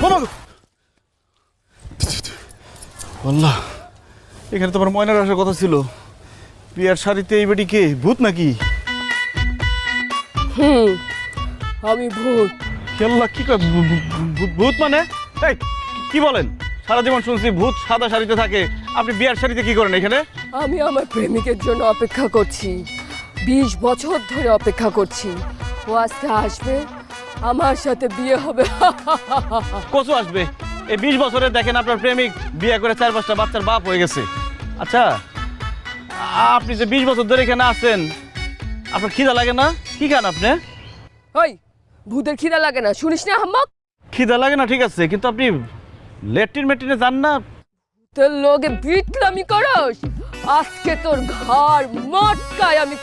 শোনো আল্লাহ, এখানে তোমার ময়নার আসার কথা ছিল। বিয়ার শাড়িতে এই বেটি কে, ভূত নাকি? আমি ভূত। আল্লাহ, কি কয় ভূত মানে? এই কি বলেন? সারা জীবন শুনছি ভূত সাদা শাড়িতে থাকে, আপনি বিয়ার শাড়িতে কি করেন এখানে? আমি আমার প্রেমিকের জন্য অপেক্ষা করছি, 20 বছর ধরে অপেক্ষা করছি। ও আজকে আসবে, আমার সাথে বিয়ে হবে। কচু আসবে? এই 20 বছরে দেখেন আপনার প্রেমিক বিয়ে করে 4-5টা বাচ্চার বাপ হয়ে গেছে। আচ্ছা, আপনি যে 20 বছর ধরে এখানে আছেন, আপনার খিদা লাগে না? কি খান আপনি? ওই ভূতের খিদা লাগে না, শুনিস না হাম্মক? খিদা লাগে না ঠিক আছে, কিন্তু আপনি ল্যাট্রিন মেট্রিনে যান না? তোর লোকে বিটলামি করস, আজকে তোর ঘর মটকায় আমি